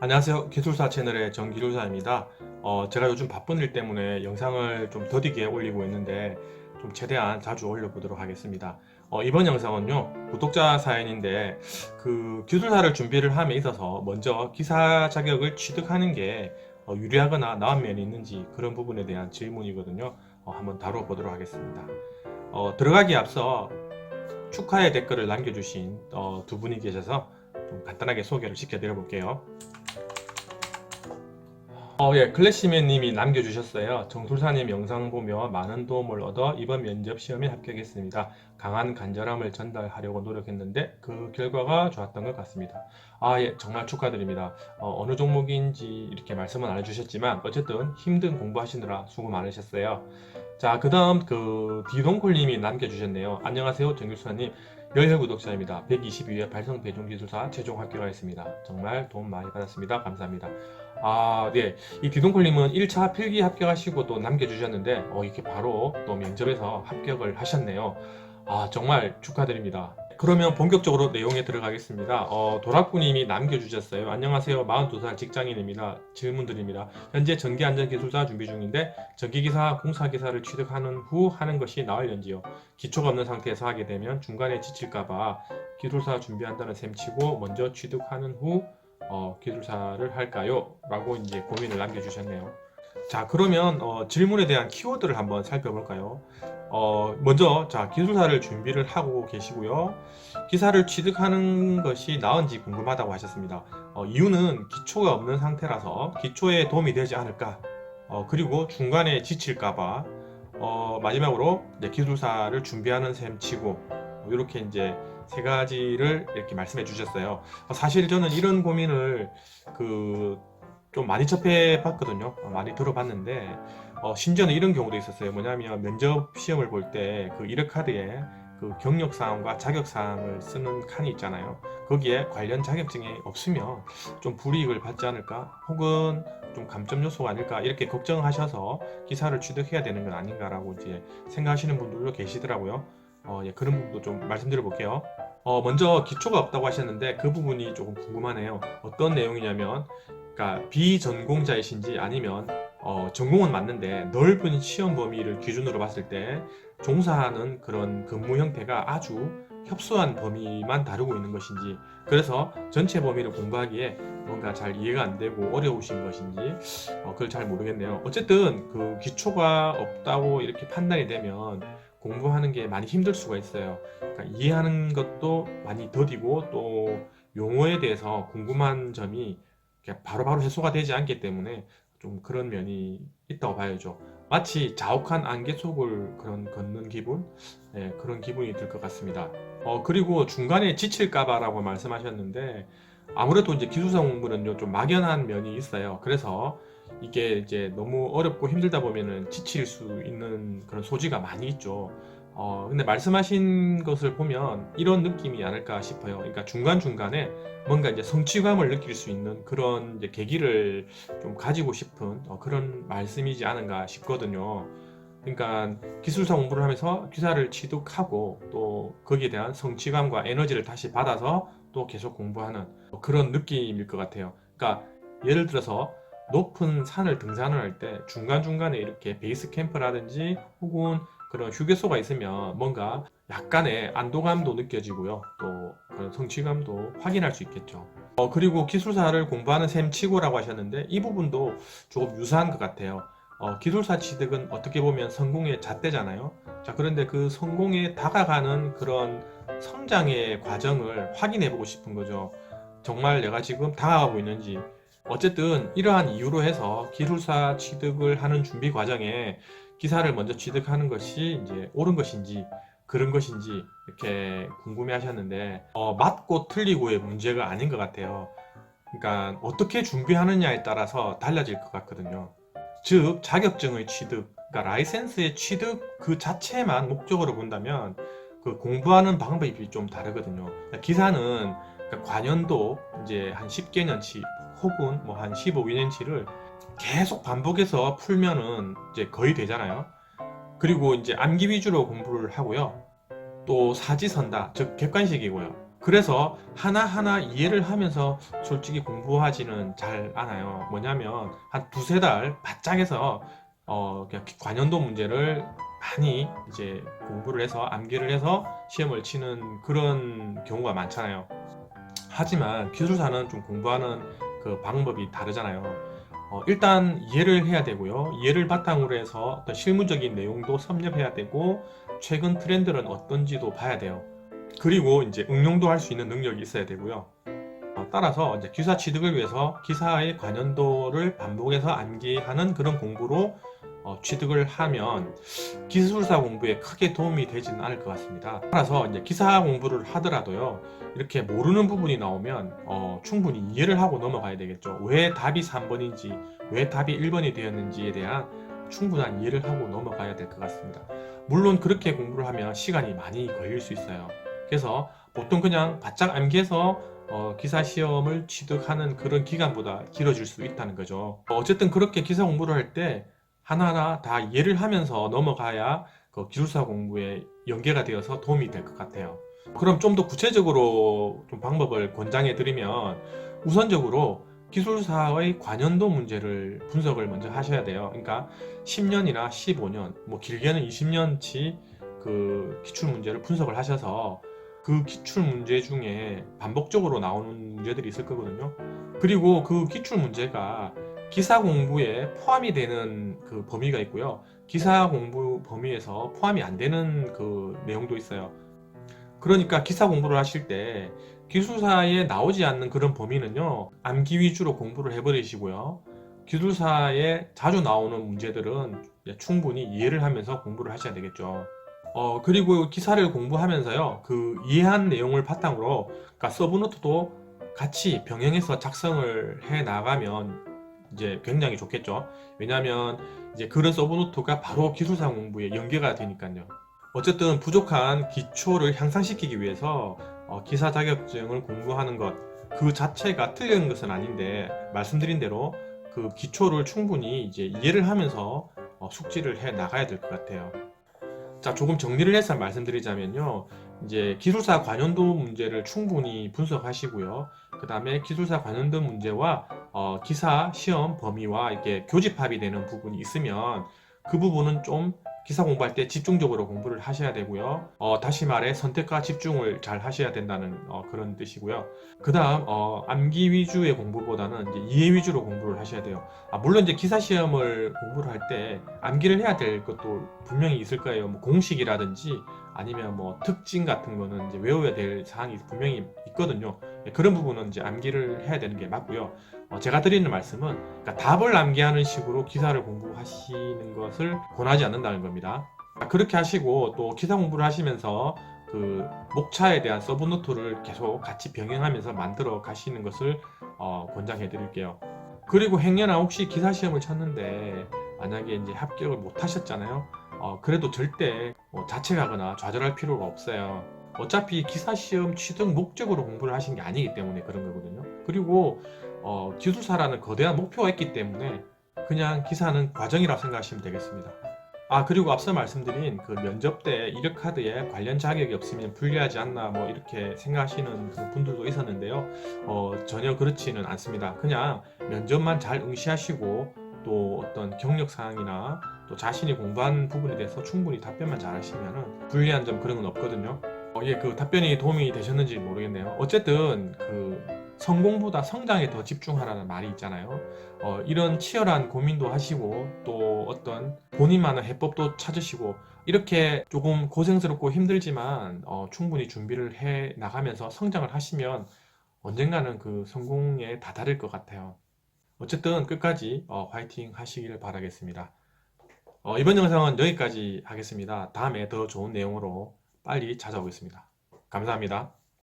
안녕하세요. 기술사 채널의 정기술사입니다. 제가 요즘 바쁜 일 때문에 영상을 좀 더디게 올리고 있는데 좀 최대한 자주 올려보도록 하겠습니다. 이번 영상은요, 구독자 사연인데 그 기술사를 준비를 함에 있어서 먼저 기사 자격을 취득하는 게 유리하거나 나은 면이 있는지 그런 부분에 대한 질문이거든요. 한번 다뤄보도록 하겠습니다. 들어가기 앞서 축하의 댓글을 남겨주신 두 분이 계셔서 좀 간단하게 소개를 시켜드려 볼게요. 예, 클래시맨님이 남겨주셨어요. 정술사님 영상 보며 많은 도움을 얻어 이번 면접 시험에 합격했습니다. 강한 간절함을 전달하려고 노력했는데 그 결과가 좋았던 것 같습니다. 예, 정말 축하드립니다. 어느 종목인지 이렇게 말씀은 안 해주셨지만 어쨌든 힘든 공부하시느라 수고 많으셨어요. 자, 그 다음 디동콜님이 남겨주셨네요. 안녕하세요, 정술사님. 열혈 구독자입니다. 122회 발성 배종기술사 최종 합격하였습니다. 정말 도움 많이 받았습니다. 감사합니다. 네. 이 디동콜님은 1차 필기 합격하시고 또 남겨주셨는데, 이렇게 바로 또 면접에서 합격을 하셨네요. 정말 축하드립니다. 그러면 본격적으로 내용에 들어가겠습니다. 도락구님이 남겨주셨어요. 안녕하세요. 42살 직장인입니다. 질문 드립니다. 현재 전기안전기술사 준비 중인데 전기기사, 공사기사를 취득하는 후 하는 것이 나을는지요? 기초가 없는 상태에서 하게 되면 중간에 지칠까봐 기술사 준비한다는 셈치고 먼저 취득하는 후 기술사를 할까요? 라고 이제 고민을 남겨주셨네요. 자, 그러면 질문에 대한 키워드를 한번 살펴볼까요? 먼저 기술사를 준비를 하고 계시고요. 기사를 취득하는 것이 나은지 궁금하다고 하셨습니다. 이유는 기초가 없는 상태라서 기초에 도움이 되지 않을까, 그리고 중간에 지칠까봐, 마지막으로 이제 기술사를 준비하는 셈 치고, 이렇게 이제 세 가지를 이렇게 말씀해 주셨어요. 사실 저는 이런 고민을 좀 많이 접해 봤거든요. 많이 들어봤는데, 심지어는 이런 경우도 있었어요. 뭐냐면 면접 시험을 볼 때 그 이력카드에 그 경력사항과 자격사항을 쓰는 칸이 있잖아요. 거기에 관련 자격증이 없으면 좀 불이익을 받지 않을까, 혹은 좀 감점 요소가 아닐까, 이렇게 걱정하셔서 기사를 취득해야 되는 건 아닌가라고 이제 생각하시는 분들도 계시더라고요. 예, 그런 부분도 좀 말씀드려 볼게요. 먼저 기초가 없다고 하셨는데 그 부분이 조금 궁금하네요. 어떤 내용이냐면, 그러니까 비전공자이신지 아니면 전공은 맞는데 넓은 시험 범위를 기준으로 봤을 때 종사하는 그런 근무 형태가 아주 협소한 범위만 다루고 있는 것인지, 그래서 전체 범위를 공부하기에 뭔가 잘 이해가 안 되고 어려우신 것인지, 그걸 잘 모르겠네요. 어쨌든 그 기초가 없다고 이렇게 판단이 되면 공부하는 게 많이 힘들 수가 있어요. 그러니까 이해하는 것도 많이 더디고, 또 용어에 대해서 궁금한 점이 바로바로 해소가 되지 않기 때문에 좀 그런 면이 있다고 봐야죠. 마치 자욱한 안개 속을 걷는 기분? 네, 그런 기분이 들 것 같습니다. 그리고 중간에 지칠까봐라고 말씀하셨는데, 아무래도 이제 기술사 공부는 좀 막연한 면이 있어요. 그래서 이게 이제 너무 어렵고 힘들다 보면은 지칠 수 있는 그런 소지가 많이 있죠. 근데 말씀하신 것을 보면 이런 느낌이 아닐까 싶어요. 그러니까 중간중간에 뭔가 이제 성취감을 느낄 수 있는 그런 이제 계기를 좀 가지고 싶은 그런 말씀이지 않은가 싶거든요. 그러니까 기술사 공부를 하면서 기사를 취득하고 또 거기에 대한 성취감과 에너지를 다시 받아서 또 계속 공부하는 그런 느낌일 것 같아요. 그러니까 예를 들어서 높은 산을 등산을 할 때 중간중간에 이렇게 베이스 캠프라든지 혹은 그런 휴게소가 있으면 뭔가 약간의 안도감도 느껴지고요. 또 그런 성취감도 확인할 수 있겠죠. 그리고 기술사를 공부하는 셈 치고라고 하셨는데 이 부분도 조금 유사한 것 같아요. 기술사 취득은 어떻게 보면 성공의 잣대잖아요. 자, 그런데 그 성공에 다가가는 그런 성장의 과정을 확인해 보고 싶은 거죠. 정말 내가 지금 다가가고 있는지. 어쨌든 이러한 이유로 해서 기술사 취득을 하는 준비 과정에 기사를 먼저 취득하는 것이 이제 옳은 것인지 그런 것인지 이렇게 궁금해 하셨는데, 맞고 틀리고의 문제가 아닌 것 같아요. 그러니까 어떻게 준비하느냐에 따라서 달라질 것 같거든요. 즉 자격증의 취득, 그러니까 라이센스의 취득 그 자체만 목적으로 본다면 그 공부하는 방법이 좀 다르거든요. 그러니까 기사는 그러니까 관연도 이제 한 10개년치 혹은 뭐 한 15년치를 계속 반복해서 풀면은 이제 거의 되잖아요. 그리고 이제 암기 위주로 공부를 하고요. 또 사지선다, 즉 객관식이고요. 그래서 하나하나 이해를 하면서 솔직히 공부하지는 잘 않아요. 뭐냐면 한 두세 달 바짝 해서 그냥 관연도 문제를 많이 이제 공부를 해서 암기를 해서 시험을 치는 그런 경우가 많잖아요. 하지만 기술사는 좀 공부하는 그 방법이 다르잖아요. 일단 이해를 해야 되고요. 이해를 바탕으로 해서 어떤 실무적인 내용도 섭렵해야 되고, 최근 트렌드는 어떤지도 봐야 돼요. 그리고 이제 응용도 할 수 있는 능력이 있어야 되고요. 따라서 이제 기사 취득을 위해서 기사의 관련도를 반복해서 암기하는 그런 공부로 취득을 하면 기술사 공부에 크게 도움이 되지는 않을 것 같습니다. 따라서 이제 기사 공부를 하더라도요, 이렇게 모르는 부분이 나오면 충분히 이해를 하고 넘어가야 되겠죠. 왜 답이 3번인지, 왜 답이 1번이 되었는지에 대한 충분한 이해를 하고 넘어가야 될 것 같습니다. 물론 그렇게 공부를 하면 시간이 많이 걸릴 수 있어요. 그래서 보통 그냥 바짝 암기해서 기사 시험을 취득하는 그런 기간보다 길어질 수 있다는 거죠. 어쨌든 그렇게 기사 공부를 할 때 하나하나 다 이해를 하면서 넘어가야 그 기술사 공부에 연계가 되어서 도움이 될 것 같아요. 그럼 좀 더 구체적으로 좀 방법을 권장해 드리면, 우선적으로 기술사의 관연도 문제를 분석을 먼저 하셔야 돼요. 그러니까 10년이나 15년, 뭐 길게는 20년치 그 기출 문제를 분석을 하셔서 그 기출 문제 중에 반복적으로 나오는 문제들이 있을 거거든요. 그리고 그 기출 문제가 기사 공부에 포함이 되는 그 범위가 있고요. 기사 공부 범위에서 포함이 안 되는 그 내용도 있어요. 그러니까 기사 공부를 하실 때 기술사에 나오지 않는 그런 범위는요, 암기 위주로 공부를 해버리시고요. 기술사에 자주 나오는 문제들은 충분히 이해를 하면서 공부를 하셔야 되겠죠. 그리고 기사를 공부하면서요, 그 이해한 내용을 바탕으로, 그러니까 서브노트도 같이 병행해서 작성을 해 나가면 이제 굉장히 좋겠죠. 왜냐하면 이제 그런 서브노트가 바로 기술사 공부에 연계가 되니까요. 어쨌든 부족한 기초를 향상시키기 위해서 기사 자격증을 공부하는 것 그 자체가 틀린 것은 아닌데, 말씀드린 대로 그 기초를 충분히 이제 이해를 하면서 숙지를 해 나가야 될 것 같아요. 자, 조금 정리를 해서 말씀드리자면요. 이제 기술사 관연도 문제를 충분히 분석하시고요. 그 다음에 기술사 관연도 문제와 기사 시험 범위와 이렇게 교집합이 되는 부분이 있으면 그 부분은 좀 기사 공부할 때 집중적으로 공부를 하셔야 되고요. 다시 말해 선택과 집중을 잘 하셔야 된다는 그런 뜻이고요. 그 다음 암기 위주의 공부보다는 이제 이해 위주로 공부를 하셔야 돼요. 물론 이제 기사 시험을 공부를 할 때 암기를 해야 될 것도 분명히 있을 거예요. 뭐 공식이라든지 아니면 뭐 특징 같은 거는 이제 외워야 될 사항이 분명히 있거든요. 그런 부분은 이제 암기를 해야 되는 게 맞고요. 제가 드리는 말씀은, 그러니까 답을 암기하는 식으로 기사를 공부하시는 것을 권하지 않는다는 겁니다. 그렇게 하시고 또 기사 공부를 하시면서 그 목차에 대한 서브노트를 계속 같이 병행하면서 만들어 가시는 것을 권장해 드릴게요. 그리고 행여나 혹시 기사 시험을 쳤는데 만약에 이제 합격을 못 하셨잖아요. 그래도 절대 자책하거나 좌절할 필요가 없어요. 어차피 기사 시험 취득 목적으로 공부를 하신 게 아니기 때문에 그런 거거든요. 그리고 기술사라는 거대한 목표가 있기 때문에 그냥 기사는 과정이라고 생각하시면 되겠습니다. 그리고 앞서 말씀드린 그 면접 때 이력 카드에 관련 자격이 없으면 불리하지 않나 뭐 이렇게 생각하시는 그 분들도 있었는데요. 전혀 그렇지는 않습니다. 그냥 면접만 잘 응시하시고 또 어떤 경력 사항이나 또 자신이 공부한 부분에 대해서 충분히 답변만 잘 하시면은 불리한 점 그런 건 없거든요. 그 답변이 도움이 되셨는지 모르겠네요. 어쨌든 그 성공보다 성장에 더 집중하라는 말이 있잖아요. 이런 치열한 고민도 하시고 또 어떤 본인만의 해법도 찾으시고, 이렇게 조금 고생스럽고 힘들지만 충분히 준비를 해 나가면서 성장을 하시면 언젠가는 그 성공에 다다를 것 같아요. 어쨌든 끝까지 화이팅 하시길 바라겠습니다. 이번 영상은 여기까지 하겠습니다. 다음에 더 좋은 내용으로 빨리 찾아오겠습니다. 감사합니다.